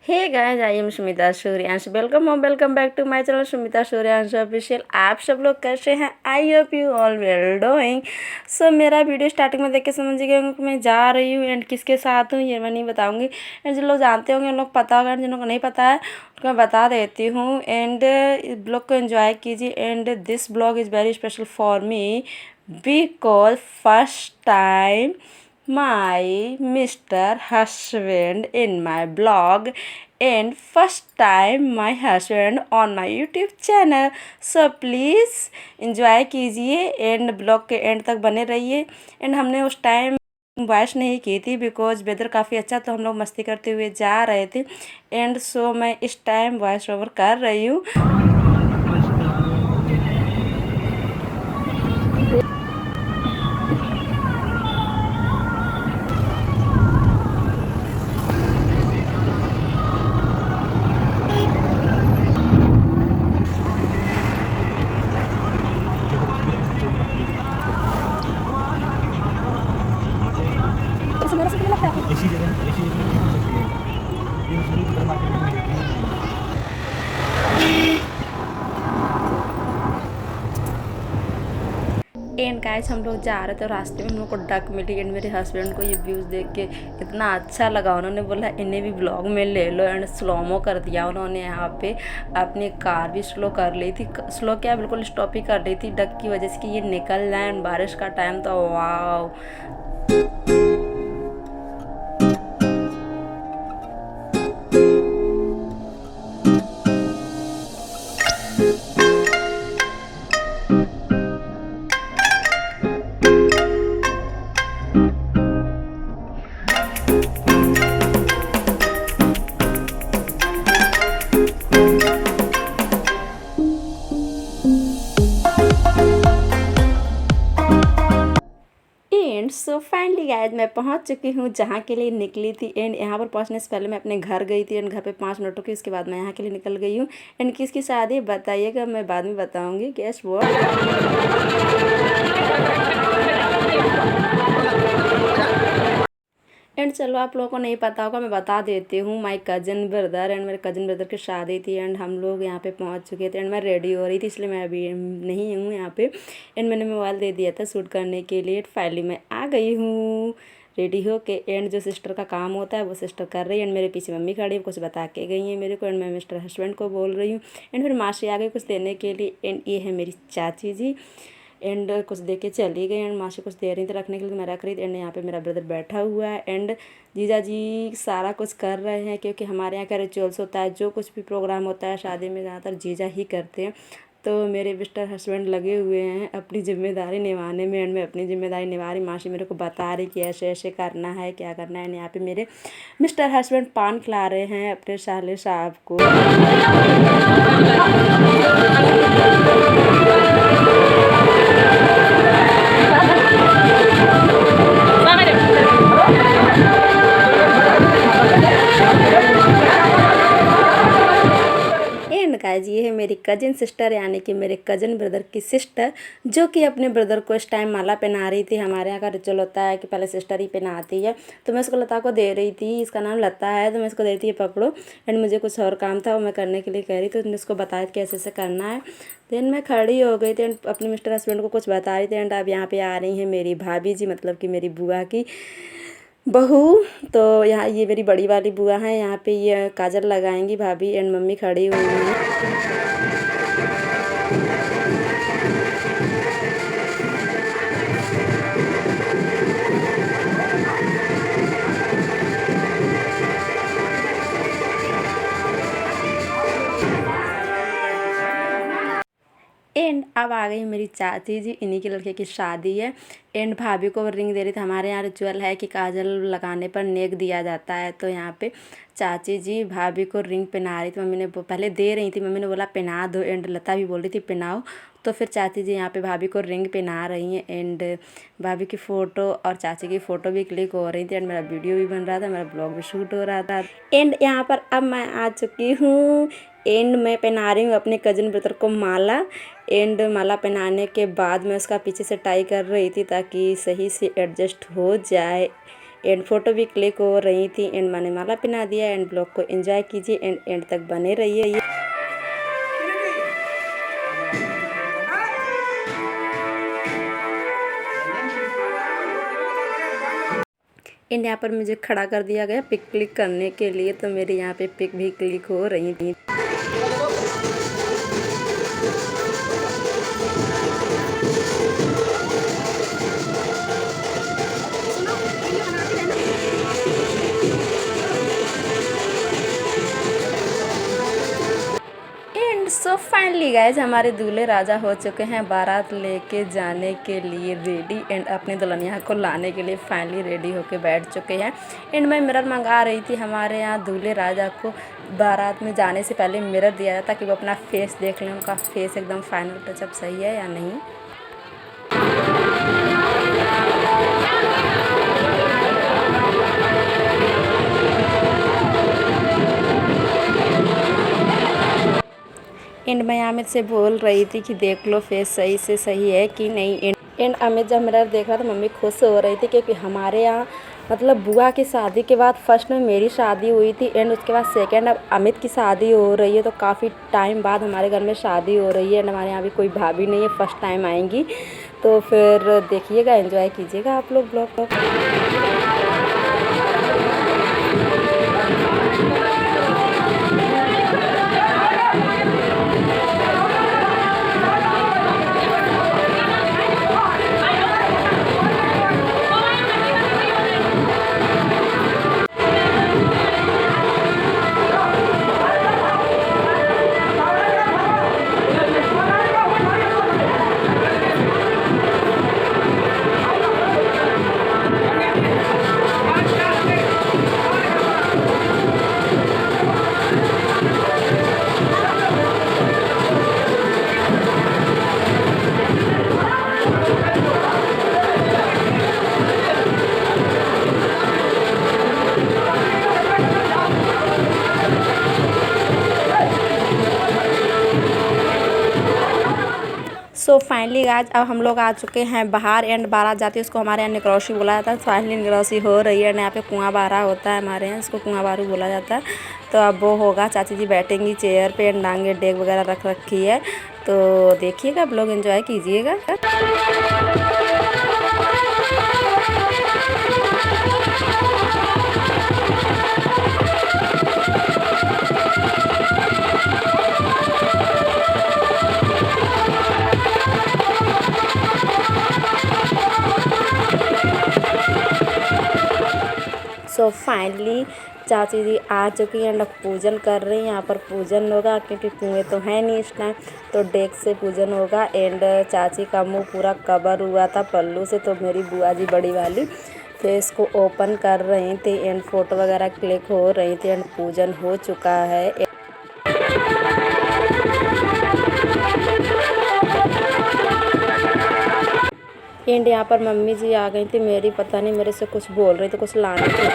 Hey guys, I am Sumita Suryansh. Welcome back to my channel Sumita Suryansh official. आप सब लोग कैसे हैं? I hope you all well doing. So मेरा वीडियो स्टार्टिंग में देख के समझ गए होंगे कि मैं जा रही हूँ एंड किसके साथ हूँ ये मैं नहीं बताऊँगी। एंड जिन लोग जानते होंगे उन लोग पता होगा, जिन लोग को नहीं पता है उनको मैं बता देती हूँ। एंड इस ब्लॉग को एंजॉय कीजिए। And this blog is very special for me because first time my Mr. Husband in my blog and first time my husband on my YouTube channel. So please enjoy कीजिए and blog के and तक बने रहिए। And हमने उस time voice नहीं की थी बिकॉज वेदर काफ़ी अच्छा, तो हम लोग मस्ती करते हुए जा रहे थे। एंड सो मैं इस टाइम वॉइस ओवर कर रही हूँ। एंड गाइस हम लोग जा रहे थे, रास्ते में हम लोग को डक मिली। एंड मेरे हस्बैंड को ये व्यूज़ देख के इतना अच्छा लगा, उन्होंने बोला इन्हें भी ब्लॉग में ले लो। एंड स्लोमो कर दिया उन्होंने। यहाँ पे अपनी कार भी स्लो कर ली थी, स्लो क्या बिल्कुल स्टॉप ही कर रही थी डक की वजह से कि ये निकल जाए। एंड बारिश का टाइम था। वाह, एंड सो फाइनली गाइस मैं पहुंच चुकी हूं जहां के लिए निकली थी। एंड यहां पर पहुंचने से पहले मैं अपने घर गई थी। एंड घर पे 5 मिनट रुकी, उसके बाद मैं यहां के लिए निकल गई हूं। एंड किसकी शादी बताइएगा, मैं बाद में बताऊंगी। Guess what. एंड चलो, आप लोगों को नहीं पता होगा, मैं बता देती हूँ। माई कज़न ब्रदर एंड मेरे कज़न ब्रदर की शादी थी। एंड हम लोग यहाँ पे पहुँच चुके थे। एंड मैं रेडी हो रही थी, इसलिए मैं अभी नहीं हूँ यहाँ पे। एंड मैंने मोबाइल दे दिया था शूट करने के लिए। फाइनली मैं आ गई हूँ रेडी हो के। एंड जो सिस्टर का काम होता है वो सिस्टर कर रही है। एंड मेरे पीछे मम्मी खड़ी है, कुछ बता के गई है मेरे को। एंड मैं मिस्टर हस्बैंड को बोल रही हूँ। एंड फिर मासी आ गई कुछ देने के लिए। एंड ये है मेरी चाची जी। एंड कुछ दे के चली गई। एंड मासी कुछ दे रही थी रखने के लिए, मैं रख रही थी। एंड यहाँ पे मेरा ब्रदर बैठा हुआ है। एंड जीजा जी सारा कुछ कर रहे हैं, क्योंकि हमारे यहाँ का रिचुअल्स होता है, जो कुछ भी प्रोग्राम होता है शादी में ज़्यादातर जीजा ही करते हैं। तो मेरे मिस्टर हस्बैंड लगे हुए हैं अपनी जिम्मेदारी निभाने में। एंड मैं अपनी जिम्मेदारी निभा रही। मासी मेरे को बता रही कि ऐसे ऐसे करना है, क्या करना है। यहाँ पे मेरे मिस्टर हस्बैंड पान खिला रहे हैं अपने साले साहब को। एंड गाइस ये है मेरी कजिन सिस्टर, यानी कि मेरे कजिन ब्रदर की सिस्टर, जो कि अपने ब्रदर को इस टाइम माला पहना रही थी। हमारे यहाँ का रिचुअल होता है कि पहले सिस्टर ही पहनाती है। तो मैं इसको लता को दे रही थी, इसका नाम लता है, तो मैं इसको दे रही थी, ये पकड़ो। एंड मुझे कुछ और काम था वो मैं करने के लिए कह रही थी, तो इसको बताया कि ऐसे ऐसे करना है। देन मैं खड़ी हो गई थी एंड अपने मिस्टर हस्बैंड को कुछ बता रही थी। एंड अब यहाँ पे आ रही है मेरी भाभी जी, मतलब कि मेरी बुआ की बहू। तो यहाँ ये मेरी बड़ी वाली बुआ है। यहाँ पे ये काजल लगाएंगी भाभी। एंड मम्मी खड़ी हुई हैं। एंड अब आ गई मेरी चाची जी, इन्हीं के लड़के की शादी है। एंड भाभी को रिंग दे रही थी। हमारे यहाँ रिचुअल है कि काजल लगाने पर नेक दिया जाता है। तो यहाँ पे चाची जी भाभी को रिंग पहना रही थी। मम्मी ने पहले दे रही थी, मम्मी ने बोला पहना दो। एंड लता भी बोल रही थी पहनाओ। तो फिर चाची जी यहाँ पे भाभी को रिंग पहना रही हैं। एंड भाभी की फ़ोटो और चाची की फ़ोटो भी क्लिक हो रही थी। एंड मेरा वीडियो भी बन रहा था, मेरा ब्लॉग भी शूट हो रहा था। एंड यहाँ पर अब मैं आ चुकी हूँ। एंड मैं पहना रही हूँ अपने कज़न ब्रदर को माला। एंड माला पहनाने के बाद मैं उसका पीछे से टाई कर रही थी ताकि सही से एडजस्ट हो जाए। एंड फ़ोटो भी क्लिक हो रही थी एंड मैंने माला पहना दिया। एंड ब्लॉग को एंजॉय कीजिए एंड एंड तक बने रहिए। एंड यहाँ पर मुझे खड़ा कर दिया गया पिक क्लिक करने के लिए, तो मेरी यहाँ पे पिक भी क्लिक हो रही थी। सो फाइनली गाइज हमारे दूल्हे राजा हो चुके हैं बारात लेके जाने के लिए रेडी एंड अपने दुल्हनिया को लाने के लिए फाइनली रेडी होके बैठ चुके हैं। एंड मैं मिरर मंगा रही थी। हमारे यहाँ दूल्हे राजा को बारात में जाने से पहले मिरर दिया जाता ताकि वो अपना फेस देख लें, उनका फेस एकदम फाइनल टचअप सही है या नहीं। एंड मैं अमित से बोल रही थी कि देख लो फेस सही से सही है कि नहीं। एंड अमित जब मिरर देख रहा था मम्मी खुश हो रही थी क्योंकि हमारे यहाँ मतलब बुआ की शादी के बाद फर्स्ट में मेरी शादी हुई थी एंड उसके बाद सेकंड अब अमित की शादी हो रही है। तो काफ़ी टाइम बाद हमारे घर में शादी हो रही है एंड हमारे यहाँ भी कोई भाभी नहीं है, फर्स्ट टाइम आएंगी। तो फिर देखिएगा, एंजॉय कीजिएगा आप लोग ब्लॉग। सो फाइनली आज अब हम लोग आ चुके हैं बाहर एंड बारात जाती है उसको हमारे यहाँ निकरौशी बोला जाता है। फाइनली निकरौशी हो रही है। यहाँ पे कुआं बारा होता है, हमारे यहाँ इसको कुआं बारू बोला जाता है। तो अब वो होगा, चाची जी बैठेंगी चेयर पे एंड डांगे डेग वगैरह रख रखी है। तो देखिएगा, आप लोग एंजॉय कीजिएगा। सो फाइनली चाची जी आ चुकी हैं, लोग पूजन कर रही हैं। यहाँ पर पूजन होगा क्योंकि कुएँ तो है नहीं इस टाइम, तो डेक से पूजन होगा। एंड चाची का मुंह पूरा कवर हुआ था पल्लू से, तो मेरी बुआ जी बड़ी वाली फेस को ओपन कर रही थी एंड फोटो वगैरह क्लिक हो रही थी एंड पूजन हो चुका है। एंड यहाँ पर मम्मी जी आ गई थी मेरी, पता नहीं मेरे से कुछ बोल रही थी, कुछ लाने थे।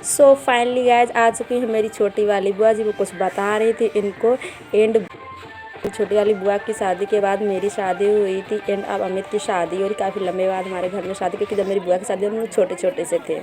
सो फाइनली गाइज आ चुकी है मेरी छोटी वाली बुआ जी, वो कुछ बता रही थी इनको। एंड छोटी वाली बुआ की शादी के बाद मेरी शादी हुई थी एंड अब अमित की शादी हो रही, काफ़ी लंबे बाद हमारे घर में शादी, क्योंकि जब मेरी बुआ की शादी हम लोग छोटे छोटे से थे।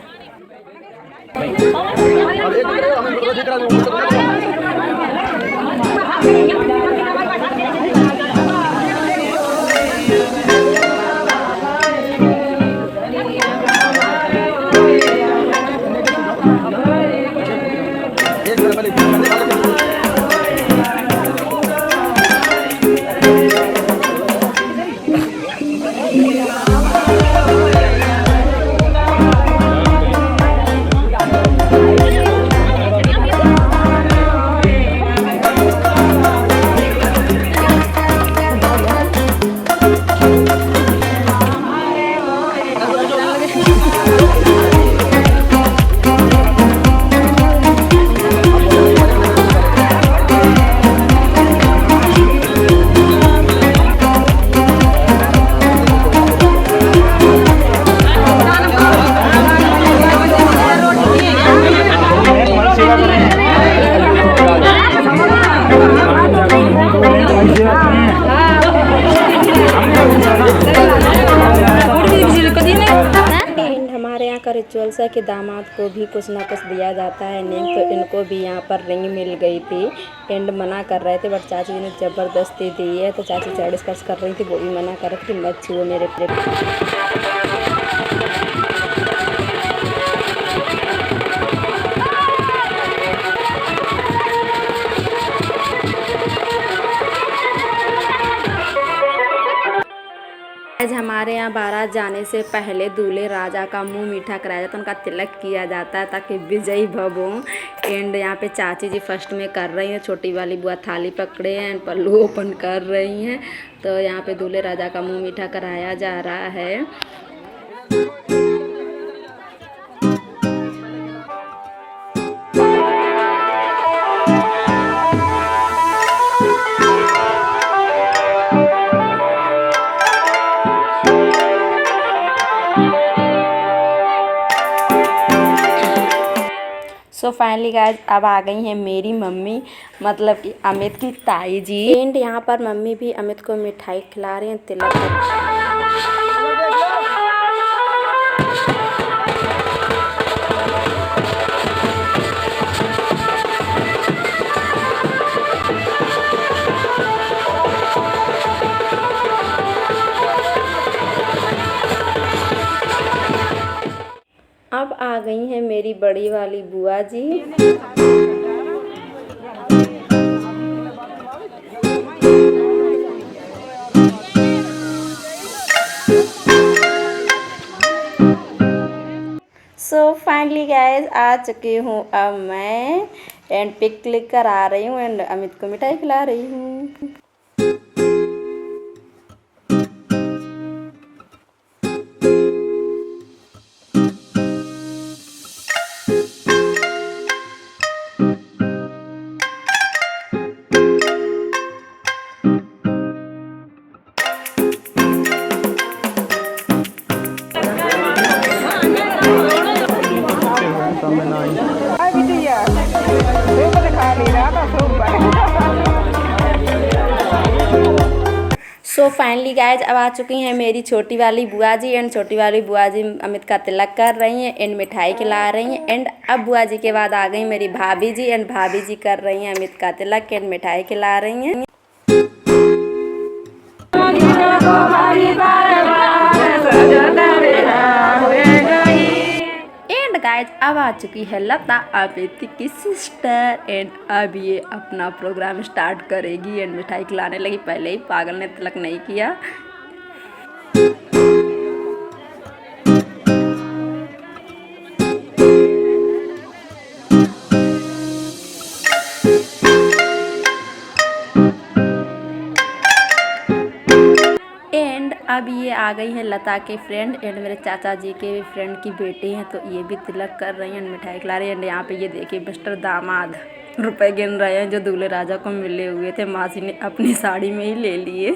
रिचुअल्स है कि दामाद को भी कुछ ना कुछ दिया जाता है नेम, तो इनको भी यहाँ पर रिंग मिल गई थी एंड मना कर रहे थे, बट चाची जी ने ज़बरदस्ती दी है। तो चाची चैड़ स्पर्श कर रही थी, वो भी मना कर रही थी मत छुओ मेरे प्लेट। आज हमारे यहाँ बारात जाने से पहले दूल्हे राजा का मुंह मीठा कराया जाता है, उनका तिलक किया जाता है ताकि विजयी भव हो। एंड यहाँ पे चाची जी फर्स्ट में कर रही हैं, छोटी वाली बुआ थाली पकड़े हैं एंड पल्लू ओपन कर रही हैं। तो यहाँ पे दूल्हे राजा का मुंह मीठा कराया जा रहा है। सो फाइनली गाइज अब आ गई हैं मेरी मम्मी, मतलब कि अमित की ताई जी। एंड यहाँ पर मम्मी भी अमित को मिठाई खिला रही हैं तिलक। अब आ गई हैं मेरी बड़ी वाली बुआ जी। सो फाइनली गाइज आ चुकी हूँ अब मैं एंड पिक क्लिक कर आ रही हूँ एंड अमित को मिठाई खिला रही हूँ। सो फाइनली गाइज अब आ चुकी हैं मेरी छोटी वाली बुआ जी एंड छोटी वाली बुआ जी अमित का तिलक कर रही हैं एंड मिठाई खिला रही हैं। एंड अब बुआ जी के बाद आ गई मेरी भाभी जी एंड भाभी जी कर रही हैं अमित का तिलक एंड मिठाई खिला रही हैं। गाइज अब आ चुकी है लता अमित की सिस्टर एंड अब ये अपना प्रोग्राम स्टार्ट करेगी एंड मिठाई खिलाने लगी। पहले ही पागल ने तिलक नहीं किया। एंड अब ये आ गई है लता के फ्रेंड एंड मेरे चाचा जी के फ्रेंड की बेटी हैं, तो ये भी तिलक कर रही हैं मिठाई खिला रही हैं। एंड यहाँ पे ये देखिए मिस्टर दामाद रुपए गिन रहे हैं जो दूल्हे राजा को मिले हुए थे, मासी ने अपनी साड़ी में ही ले लिए।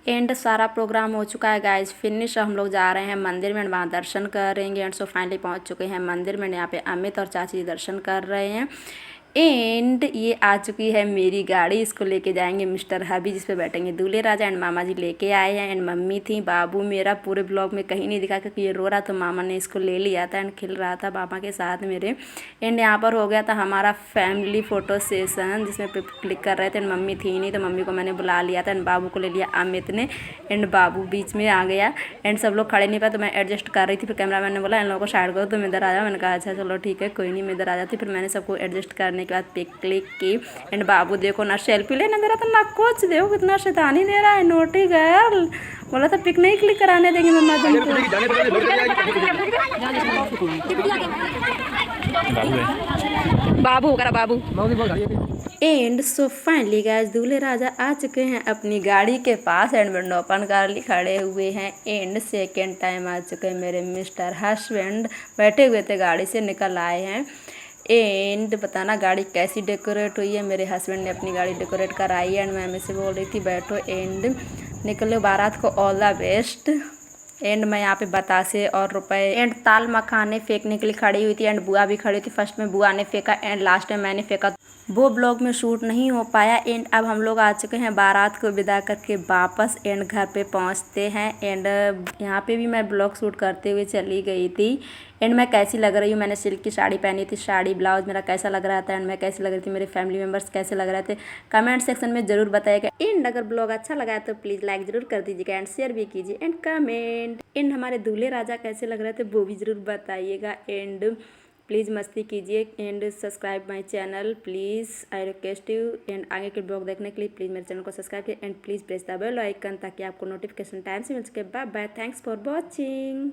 एंड सारा प्रोग्राम हो चुका है गाइज फिनिश। हम लोग जा रहे हैं मंदिर में, वहाँ दर्शन करेंगे। एंड सो फाइनली पहुँच चुके हैं मंदिर में। यहाँ पे अमित और चाची दर्शन कर रहे हैं। एंड ये आ चुकी है मेरी गाड़ी, इसको लेके जाएंगे मिस्टर हबी, जिस पे बैठेंगे दूल्हे राजा। एंड मामा जी लेके आए हैं एंड मम्मी थी। बाबू मेरा पूरे ब्लॉग में कहीं नहीं दिखा क्योंकि ये रो रहा, तो मामा ने इसको ले लिया था एंड खेल रहा था मामा के साथ मेरे। एंड यहाँ पर हो गया था हमारा फैमिली फ़ोटो सेशन, जिसमें क्लिक कर रहे थे। एंड मम्मी थी नहीं तो मम्मी को मैंने बुला लिया था एंड बाबू को ले लिया अमित ने। एंड बाबू बीच में आ गया एंड सब लोग खड़े नहीं पाए तो मैं एडजस्ट कर रही थी। फिर कैमरा मैन ने बोला इन लोगों को साइड करो, तुम इधर आ जाओ। मैंने कहा अच्छा चलो ठीक है कोई नहीं, मैं इधर आ जाती। फिर मैंने सबको एडजस्ट करने के बाद पिक क्लिक की। एंड बाबू देखो ना सेल्फी लेने दे रहा था ना कुछ, देखो कितना शैतानी दे रहा है, नोटी गर्ल। बोला था पिक नहीं क्लिक कराने देंगे मम्मा तुमको। बाबू करा बाबू। एंड सो फाइनली गाइस दूल्हे राजा आ चुके हैं अपनी गाड़ी के पास एंड विंडो ओपन कर ली, खड़े हुए हैं। एंड सेकेंड टाइम आ चुके हैं मेरे मिस्टर हस्बैंड, बैठे हुए थे गाड़ी से निकल आए हैं। एंड बताना गाड़ी कैसी डेकोरेट हुई है। मेरे हस्बैंड ने अपनी गाड़ी डेकोरेट कराई है एंड मैं हमें से बोल रही थी बैठो एंड निकलो बारात को ऑल द बेस्ट। एंड मैं यहाँ पे बतासे और रुपए एंड ताल मखाने फेंकने के लिए खड़ी हुई थी एंड बुआ भी खड़ी थी। फर्स्ट में बुआ ने फेंका एंड लास्ट में मैंने फेंका, वो ब्लॉग में शूट नहीं हो पाया। एंड अब हम लोग आ चुके हैं बारात को विदा करके वापस एंड घर पे पहुंचते हैं। एंड यहाँ पे भी मैं ब्लॉग शूट करते हुए चली गई थी। एंड मैं कैसी लग रही हूँ, मैंने सिल्क की साड़ी पहनी थी, साड़ी ब्लाउज मेरा कैसा लग रहा था एंड मैं कैसी लग रही थी, मेरे फैमिली मेम्बर्स कैसे लग रहे थे, कमेंट सेक्शन में ज़रूर बताइएगा। एंड अगर ब्लॉग अच्छा लगा है तो प्लीज़ लाइक ज़रूर कर दीजिएगा एंड शेयर भी कीजिए एंड कमेंट। एंड हमारे दूल्हे राजा कैसे लग रहे थे वो भी ज़रूर बताइएगा। एंड प्लीज़ मस्ती कीजिए and subscribe my channel please, I request you. And आगे के ब्लॉग देखने के लिए प्लीज़ मेरे चैनल को सब्सक्राइब कीजिए and please press the bell icon ताकि आपको नोटिफिकेशन टाइम से मिल सके। Bye bye, thanks for watching.